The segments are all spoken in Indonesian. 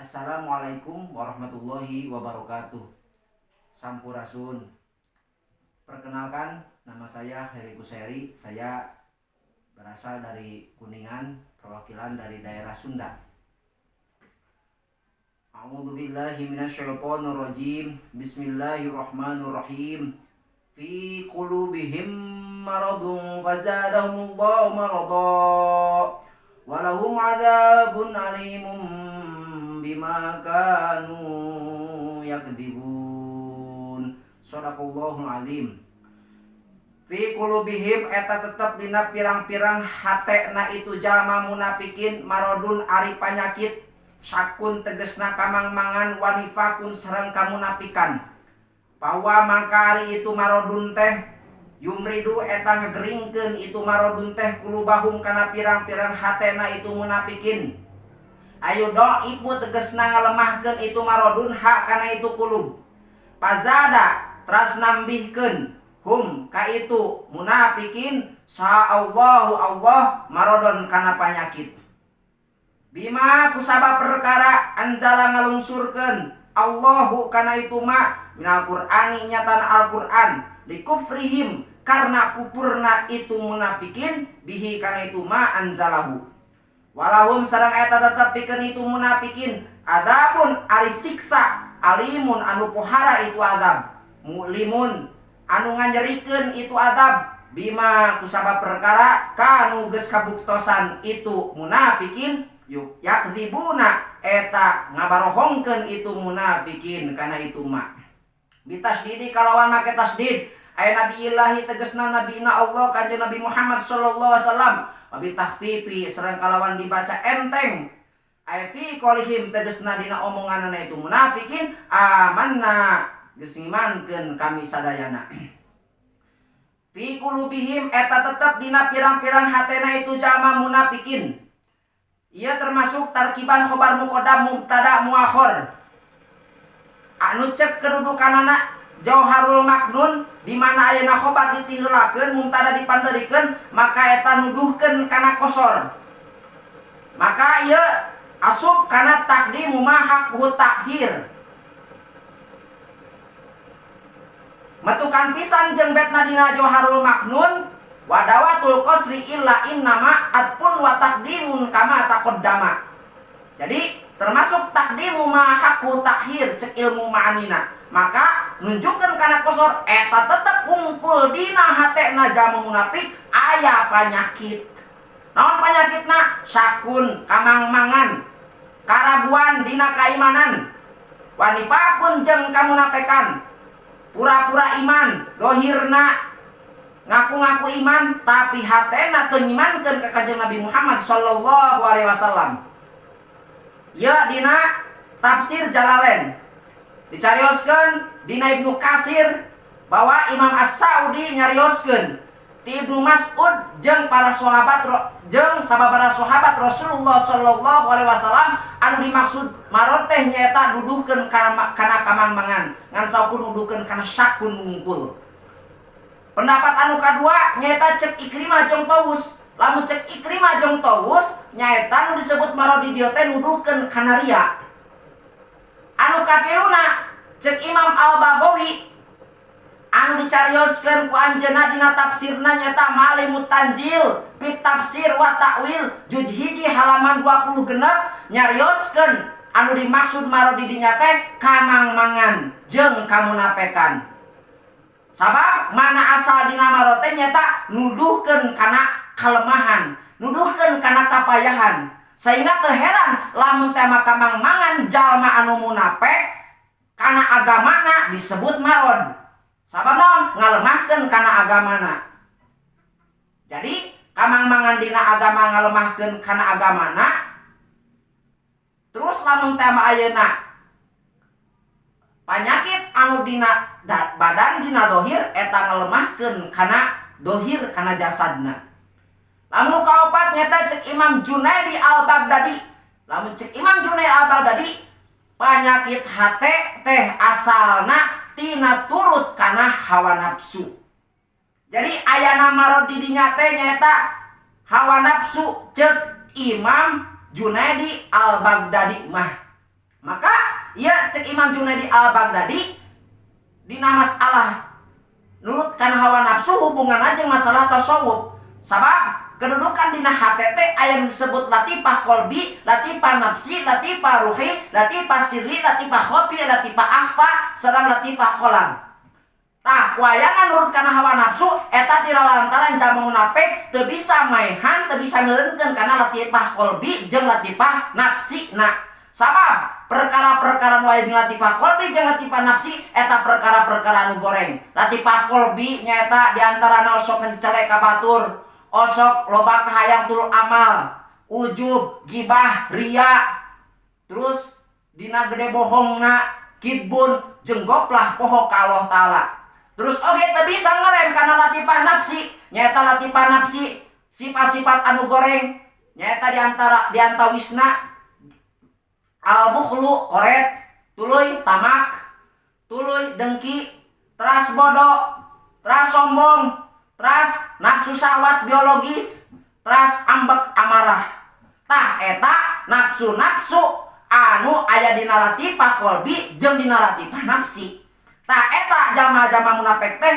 Assalamualaikum warahmatullahi wabarakatuh. Sampurasun. Perkenalkan, nama saya Heri Kuseri. Saya berasal dari Kuningan, perwakilan dari daerah Sunda. A'udzubillahi minasyaitonirrajim. Bismillahirrahmanirrahim. Fi qulubihim maradun fazadahumullahu marada. Walahum adzabun alimun bima kanu yakdzibun. Shadaqallahul azim. Fi qulubihim eta tetep dina pirang-pirang hatena itu jalma munafikin maradun ari panyakit, sakun tegesna kamangmangan, wanifakun sareng kamunafikan. Bahwa mangkari itu maradun teh yumridu eta ngegeringkeun itu maradun teh kulubahum kana pirang-pirang hatena itu munafikin. Ayo ibu tegesna ngalemahkeun itu maradun hak kana itu kulub. Pazada teras nambihkeun hum ka itu munafikin sa'allahu Allah maradon kana panyakit. Bima kusabab perkara anzala ngalungsurkeun Allahu kana itu ma minal Qur'ani nyatan Al-Qur'an likufrihim karena kupurna itu munafikin bihi kana itu ma anzalahu. Walahum sareng eta tetep pikeun itu munafikin adabun ari siksa alimun anu pohara itu adab, mulimun anu nganyerikeun itu adab, bima kusabab perkara kanu geus kabuktosan itu munafikin yuk yakdzibuna eta ngabarohongkeun itu munafikin kana itu ma. Bitasdidi kalawan make tasdid aya nabiillahi tegesna nabina Allah kanjeng Nabi Muhammad sallallahu alaihi wasallam. Wabi tahfifi serang kalawan dibaca enteng aya fi qaulihim tegesna dina omonganna itu munafikin amanna geus ngimankeun kami sadayana. Fi qulubihim eta tetep dina pirang-pirang hatena itu jalma munafikin. Ia termasuk tarkiban khobar muqaddam mubtada muakhir. Anu cek kedudukanana Jauharul Maknun di mana ayeuna khobar ditiheulakeun mubtada dipanderikeun maka eta nuduhkeun kana kosor. Maka ieu asub kana taqdimu ma haqqu takhir. Metukan pisan jeung betna dina Jauharul Maknun wadawatul qasri illa innama atpun wa taqdimun kama taqaddama. Jadi termasuk taqdimu ma haqqu takhir cek ilmu ma'anina. Maka nunjukkeun kana kosor eta tetep kungkul dina hatena jalma munafik aya panyakit. Naon panyakitna? Sakun, kamangmangan, karaguan dina kaimanan, wanifakun jeung kamunafikan, pura-pura iman, dohirna ngaku-ngaku iman tapi hatena teu ngimankeun ka kanjeng Nabi Muhammad sallallahu alaihi wasallam. Ya dina tafsir Jalalain dicarioskeun dina Ibnu Katsir bahwa Imam As-Saudi nyarioskeun ti Ibnu Mas'ud jeung para sahabat jeung sababaraha sahabat Rasulullah sallallahu alaihi wasallam anu dimaksud marot teh nyaeta nuduhkeun kana kamangmangan ngan saukun nuduhkeun kana syakun mungkul. Pendapat anu kadua nyaeta cek Ikrimah jeung Tawus. Lamun cek Ikrimah jeung Tawus nyaeta nu disebut marot di dieu teh nuduhkeun kana ria. Anu katiluna cek Imam Al-Baghawi anu dicarioskeun ku anjeunna dina tafsirna nyaeta Malimut Tanzil fi tafsir wa ta'wil juz hiji halaman 20 genep nyarioskeun anu dimaksud marodi dinya teh kamangmangan jeung kamunafikan. Sabab mana asal dina marot teh nyaeta nuduhkeun kana kalemahan, nuduhkeun kana kapayahan. Sehingga teu heran lamun teh kamangmangan jalma anu munafik kana agamana disebut marod. Sabab naon? Ngalemahkeun kana agamana. Jadi kamangmangan dina agama ngalemahkeun kana agamana. Terus lamun teh ayeuna panyakit anu dina badan dina dohir eta ngalemahkeun kana dohir kana jasadna. Lamun kaopat nyata cek Imam Junaidi Al-Baghdadi. Lamun cek Imam Junaidi Al-Baghdadi panyakit hate teh asalna tina turut kana hawa nafsu. Jadi ayana marod di dinya teh nyata hawa nafsu cek Imam Junaidi Al-Baghdadi mah. Maka ia cek Imam Junaidi al-Baghdadi dina masalah nurut kana hawa nafsu hubungan aja masalah tasawuf. Sabab kedudukan dina HTT aya disebut latifah kolbi, latifah nafsi, latifah ruhi, latifah sirri, latifah khofi, latifah akhfa, sareng latifah kolam. Tah kuayana nurut kana hawa nafsu eta tina lantaran jalma munafik teu bisa maehan, teu bisa ngeuleunkeun kana latifah kolbi jeung latifah nafsi. Nah, sabab perkara-perkara nu aya di latifah kolbi jeung latifah nafsi eta perkara-perkara nu goreng. Latifah kolbi nyaeta diantarana osok celek ka batur, osok loba kahayang tul amal, ujub, gibah, ria, terus dina gede bohongna, kidbun, jeung goplah poho ka Allah Ta'ala. Terus oge teu bisa ngerem kana latifah nafsi, nyaeta latifah nafsi sifat-sifat anu goreng nyaeta diantawisna al-bukhlu koret, tuluy tamak, tuluy dengki, teras bodoh, teras sombong, teras nafsu syahwat biologis, teras ambek amarah. Tah eta nafsu-nafsu anu aya dina latifah kolbi jeung dina latifah nafsi. Tah eta jama-jama munafik teh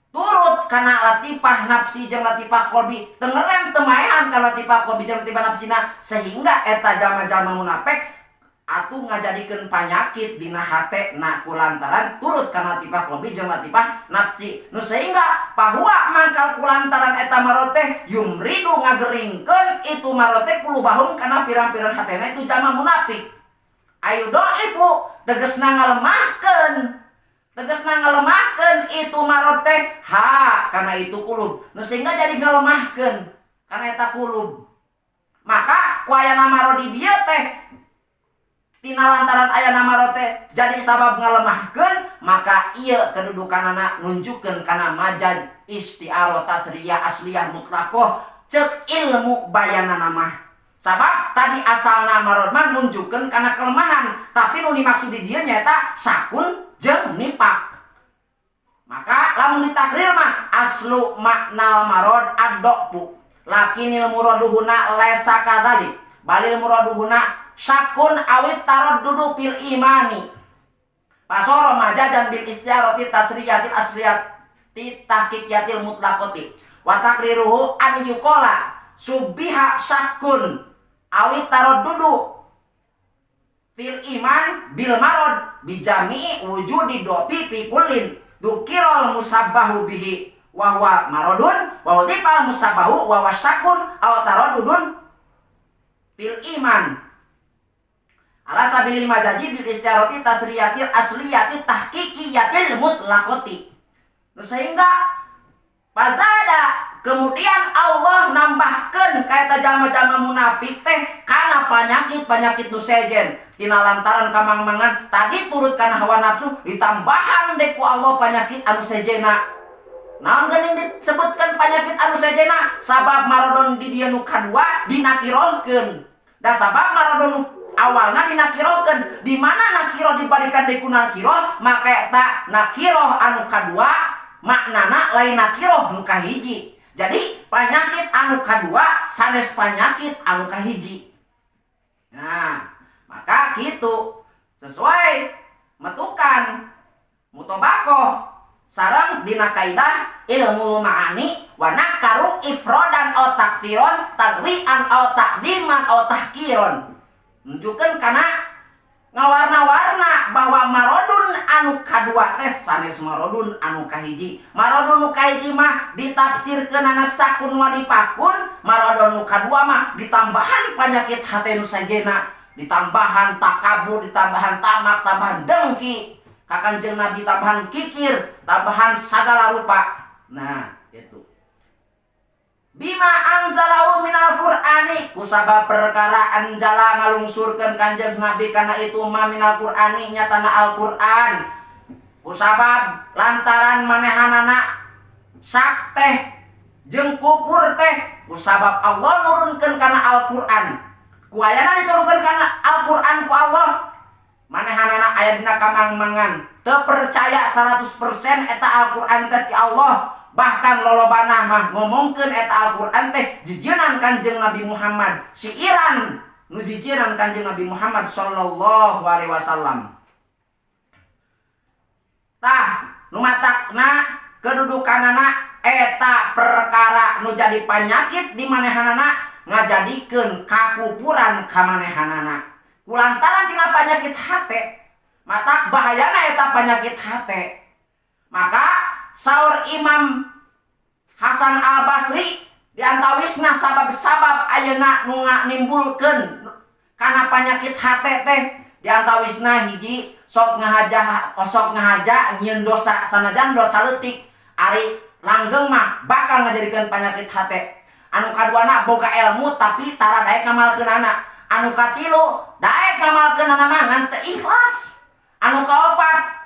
turut kana latifah nafsi jeung latifah kolbi, teu ngerem teu maean kana latifah kolbi jeung latifah nafsina, sehingga eta jama-jama munafik atuh ngajadikeun panyakit dina hate na kulantaran turut kana latifah kolbi jeung latifah nafsi. Nu sehingga pahua mangkal kulantaran eta maroteh yumridu ngageringkeun itu maroteh kulubahum kana pirang-pirang hatena itu jama munafik. Ayu doibu tegasna ngalemahkeun, tegasna ngalemahkeun itu maroteh kana itu kulub. Nu sehingga jadi ngalemahkeun kana eta kulub. Maka ku aya namaro di dieu teh tina lantaran aya namarote jadi sabab ngalemahkeun, maka ieu kedudukanana nunjukkeun kana majaz isti'arah tasriyah asliyah mutlaqah cek ilmu bayanana mah. Sabab tadi asalna marod mah nunjukkeun kana kelemahan, tapi nu dimaksud di dieu nyaeta sakun jeung nifaq. Maka lamun ditakrir mah aslu makna marod ad-dhaqfu, lakinil muraduhuna laisa kadzalik, balil muraduhuna syakun awit taraddudu fil imani. Pasoro majajan bil istiarati tasriyatil asliyati tahqiqiyatil mutlaqati wa takriruhu an yuqala subbiha syakun awit taraddudu fil iman bil marad bi jami'i wujudi dopi fi kullin dukiral musabbahu bihi wa huwa maradun wa udifal musabbahu wa huwa syakun aw taraddudun fil iman ala sabilil majaji bil istiarati tasriyatil asliyati tahqiqiyatil mutlaqati. Sehingga fazada kemudian Allah nambahkeun ka eta jalma-jalma munafik teh kana panyakit-panyakit nu sejen tina lantaran kamangmangan tadi turut kana hawa nafsu ditambahan deui ku Allah panyakit anu sejena. Naon geuning disebutkeun panyakit anu sejena? Sabab maradon di dieu nu kadua dinakirohkeun. Da sabab maradon awalna dinakirohkeun, di mana nakiro dibalikan deui ku nakiro, maka eta nakiro anu kadua maknana lain nakiro nu kahiji. Jadi panyakit anu kadua sanes panyakit anu kahiji. Nah, maka kitu sesuai metukan mutobakoh sareng dina kaidah ilmu ma'ani wa nakaru ifrodan aw takfiron tadwi'an aw taqdiman aw tahkiron. Nunjukkeun kana ngawarna-warna bahwa marodun anu kadua teh sanes marodun anu kahiji. Marodun nu kahiji mah ditafsirkeun ana sakun wa nifaqun, marodun nu kadua mah ditambahan panyakit hate nu sajena, ditambahan takabur, ditambahan tamak, tambahan dengki, ka Kanjeng Nabi tambahan kikir, tambahan sagala rupa. Nah, itu bima anzalahu minal qur'ani kusabab perkara anjala ngalungsurkeun Kanjeng Nabi kana itu ma minal qur'ani nyatana Al-Qur'an, kusabab lantaran manehanana sak teh jeung kufur teh kusabab Allah nurunkeun kana Al-Qur'an. Ku ayana diturunkeun kana Al-Qur'an ku Allah, manehanana aya dina kamangmangan teu percaya 100% eta Al-Qur'an teh ti Allah. Bahkan lolobana mah ngomongkeun eta Al-Qur'an teh jijienan Kanjeng Nabi Muhammad, siiran nu jijiran Kanjeng Nabi Muhammad sallallahu alaihi wasallam. Tah nu matakna kedudukanana eta perkara nu jadi panyakit di manehanana ngajadikeun kakupuran ka manehanana. Kulantaran tina penyakit hate, matak bahayana eta penyakit hate. Maka saur Imam Hasan Al Basri diantawisna sabab-sabab ayeuna nu nimbulkeun kana penyakit hate teh diantawisna hiji sok ngahaja nyieun dosa sanajan dosa leutik ari langgeng mah bakal ngajadikeun penyakit hate. Anu kaduana boga ilmu tapi tara daek ngamalkeunana. Anu katilu daek ngamalkeunana mah ngan teu ikhlas. Anu kaopat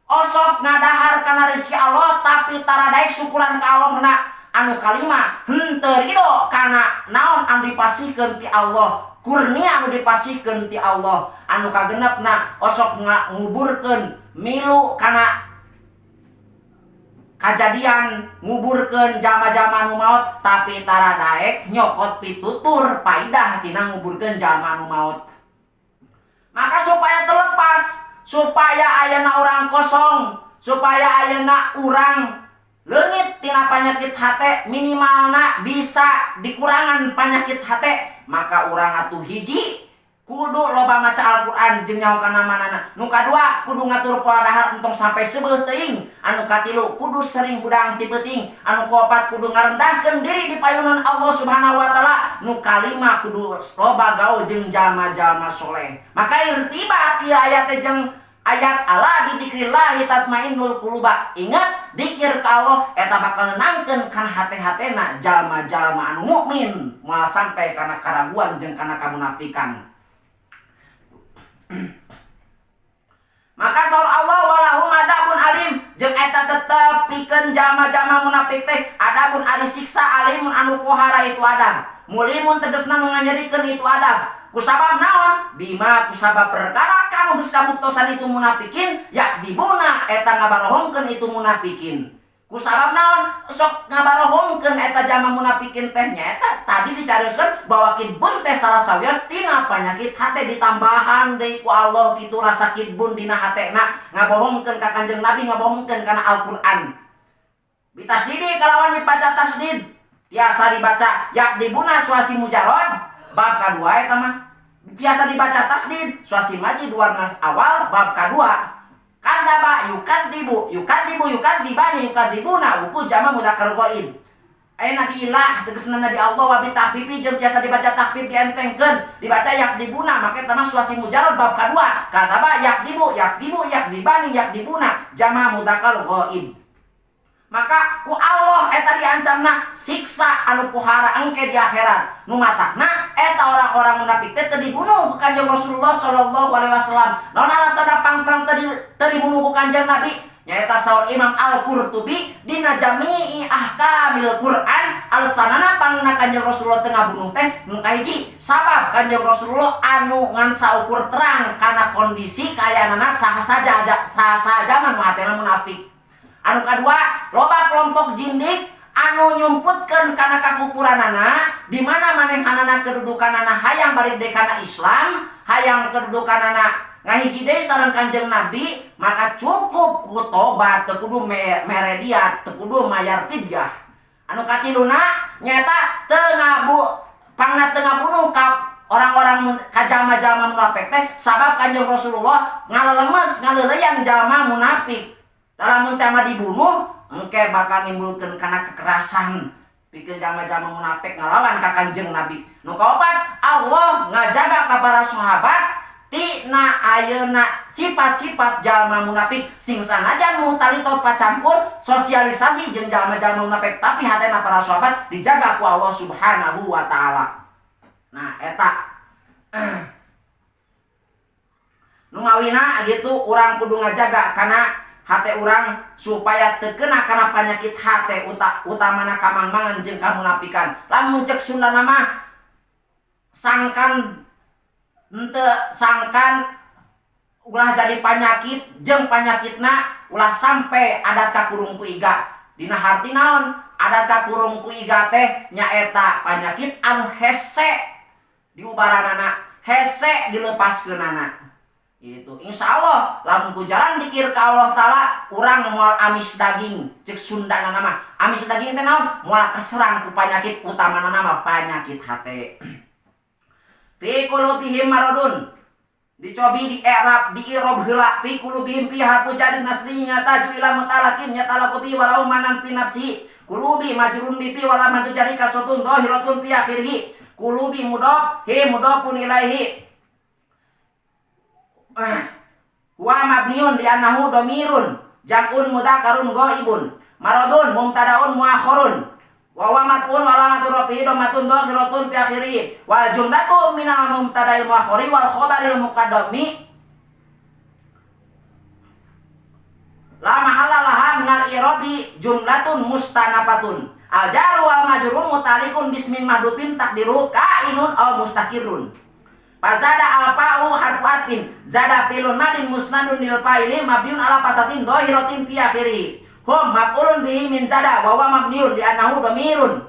osok ngadahar kana rezeki Allah tapi tara daek syukuran ka Allahna. Anu kalima henteu ridho kana naon anu dipasihkeun ti Allah, kurnia anu dipasihkeun ti Allah. Anu kagenepna osok nguburkeun milu kana kajadian nguburkeun jalma-jalma anu maot tapi tara daek nyokot pitutur paidah tina nguburkeun jalma anu maot. Maka supaya terlepas, supaya ayeuna urang kosong, supaya ayeuna urang leungit tina penyakit hate, minimalna bisa dikurangan penyakit hate, maka urang atuh hiji kudu loba maca Al-Qur'an jeung nyaho-kana manana. Nu kadua kudu ngatur pola dahar entong sampai sebeuh teuing. Anu katilu kudu sering hudang ti peuting. Anu kaopat kudu ngarendahkeun diri di payunan Allah Subhanahu wa taala. Nu kalima kudu loba gaul jeung jalma-jalma soleh. Maka irtibat ieu ayat teh jeung ayat ala bi dzikrillah tatmainnul quluba. Ingat dzikir ka Allah eta bakal nenangkeun kana hate-hatena jalma-jalma anu mukmin moal sampai kana karaguan jeung kana kamunafikan. Maka saur Allah walahum adabun alim jeung eta tetep pikeun jalma-jalma munafik teh adabun ari siksa alimun anu pohara itu adab. Mulimun tegasna nu nganyerikeun itu adab. Kusabab naon? Bima kusabab perkara kanu geus kabuktosan itu munafikin yakdibuna eta ngabarohongkeun itu munafikin. Kusabab naon? Sok ngabarohongkeun eta jalma munafikin teh nyaeta tadi dicarioskeun bahwa kidbun teh salah sawios tina penyakit hate ditambahan deui ku Allah kitu rasa kidbun dina hatena ngabohongkeun ka Kanjeng Nabi, ngabohongkeun kana Al-Qur'an. Bitasdidi kalawan dibaca tasdid biasa dibaca yakdibuna suasi mujarrad bab kadua eta mah biasa dibaca tasdid suasi majid warna awal bab kadua. Kadzaba yukadzibu yukadzibani yukadzibuna wuku jama mudzakkar ghaib. Aya nabi ilah tegasna nabi Allah wa bi tahfifi jeung biasa dibaca tahfif dientengkeun dibaca yakdibuna make eta mah suasi mujarrad bab kadua. Kadzaba yakdibani yakdibuna jama mudzakkar ghaib. Maka ku Allah eta diancamna siksa anu pohara engke di akhirat. Nu matakna eta orang-orang munafik teh teu dibunuh ku Kanjeng Rasulullah sallallahu alaihi wasallam. Naon alasanna pangtang teu dibunuh ku Kanjeng Nabi? Nyaeta saur Imam Al-Qurtubi dina Jami'i Ahkamil Qur'an alasanana pangna Kanjeng Rasulullah teu ngabunuh teh nu kahiji sabab Kanjeng Rasulullah anu ngan saukur terang kana kondisi kayaanana saha saja manu hatena munafik. Anu kadua loba kelompok jindik anu nyumputkeun kana kakupuranana di mana manehanana kedudukanana hayang balik deui kana Islam, hayang kedudukanana ngahiji deui sareng Kanjeng Nabi, maka cukup ku tobat teu kudu mere dia, teu kudu mayar fidyah. Anu katiluna nyaeta teu pangna teu ngabunuh ka orang-orang ka jalma-jalma munafik teh sabab Kanjeng Rasulullah ngalelemes ngaleuleyan jalma munafik. Dalam tema dibunuh engke bakal nimbulkeun kana kekerasan pikeun jalma-jalma munafik ngalawan ka Kanjeng Nabi. Nu kaopat Allah ngajaga ka para sahabat tina ayeuna sifat-sifat jalma munafik sing sanajan muhtalitot pacampur sosialisasi jeung jalma-jalma munafik tapi hatena para sahabat dijaga ku Allah Subhanahu wa taala. Nah eta nu ngawina gitu urang kudu ngajaga kana hate urang supaya teu kena kana penyakit hate utamana kamangmangan jeung kamunafikan. Lamun cek Sundana mah sangkan henteu sangkan ulah jadi penyakit jeung penyakitna ulah sampai adat ka kurung ku iga. Dina harti naon? Adat ka kurung ku iga teh nyaeta penyakit anu hese diubaranana hese dilepaskeun anak. Itu insya Allah lamun ku jalan dikir ka Allah Ta'ala urang moal amis daging cek Sundana nama amis daging teh naon moal kaserang ku panyakit utamana nama panyakit hate. Fi qulubihim maradun dicobi di i'rab di irob heula fi qulubihim fi harfu jadi naslinya taju ila mutalakin ya talaqubi walau manan fi nafsi qulubi majrun bi fi wala matu jadi kasotun dhahiratun fi akhirih qulubi mudhaf hi mudhafun ilaihi wa mabniun di annahu dhamirun jam'un mudzakarun ghaibun maradun mubtadaun muakhirun wa wa matun wa lamatu rafi'i dhamatun dhahiratun fi akhirih wa jumlatu minal mubtada'il muakhiri wal khabaril muqaddami la mahalla laha minal i'rabi jumlatun mustanafatun al jaru wal majrur mutalikun bismin mahdhufin takdiru kainun aw mustaqirrun. Fazada al-fa'u harfu atfin zada filun madin musnadun lil fa'ili mabniun ala fatatin dhahiratin fi akhirih hum maf'ulun bihi min zada wa huwa mabniun li annahu dhamirun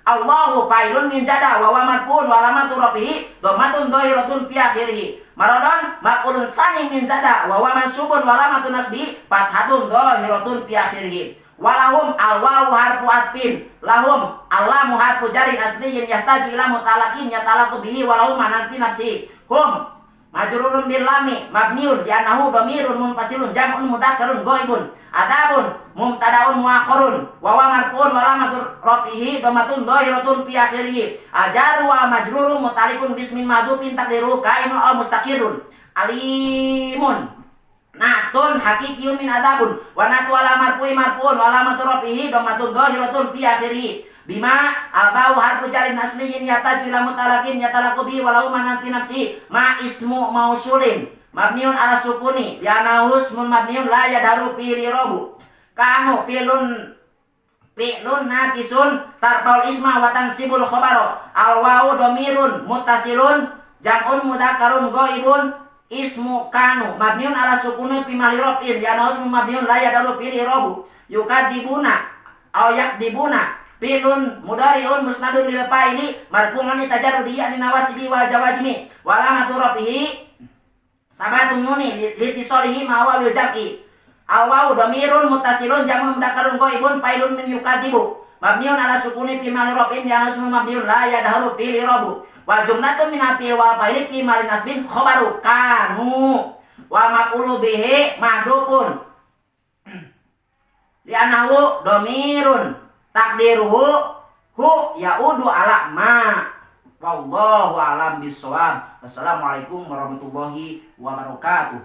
Allahu fa'ilun min zada wa huwa marfu'un wa alamatu rafihi dhammatun dhahiratun fi akhirih maradun maf'ulun sani min zada wa huwa mansubun wa alamatu nasbi fathatun dhahiratun fi akhirih walahum al-wawu harfu atfin lahum allamu harfu jarin asliyin yahtaju ila mutalakin yatalaqu bihi walahum manan fi nafsi hum majrurun bil lami mabniun di annahu dhamirun munfasilun jam'un mudzakarun ghaibun adabun mubtadaun muakhirun wa huwa marfu'un wa alamatu rafihi dhammatun dhahiratun fi akhirih ajaru wa majrurun mutalikun bismin madhufin taqdiru kainu aw mustaqirrun alimun natun hakikiyun min adabun wa natu ala marfu'i marfu'un wa alamatu rafihi dhammatun dhahiratun fi akhirih bima al-ba'u harfu jarin asliyin yataju ila mutalakin yatalaqu bihi walau manan fi nafsi ma ismu mausulin mabniun ala sukuni ya nahusmun mabniun la yadharu fi lirobu kanu fi'lun naqisun tarfaul isma wa tansibul khabara al-wawu dhamirun muttasilun jam'un mudzakarun ghaibun ismu kanu mabniun ala sukuni fi mahli raf'in ya nahusmun mabniun la yadharu fi lirobu yukadzibuna aw yakdibuna filun mudari'un musnadun lil fa'ili marfu'un tajarrudi an nawasibi wal jawazimi wa alamatu rafihi sabatun nuni litisalihi ma wa bil jam'i al wawu dhamirun muttasilun jamun mudzakarun ghaibun fa'ilun min yukadzibu mabniun ala sukuni fi mahli raf'in ya nasmun mabniun la yadharu fi lirobu wa jumlatun min afil wal fa'ili fi mahli nasbin khabaru kanu wa maf'ulu bihi mahdhufun li annahu dhamirun takdiruhu hu yaudu ala ma wallahu alam bisawab. Wassalamualaikum warahmatullahi wabarakatuh.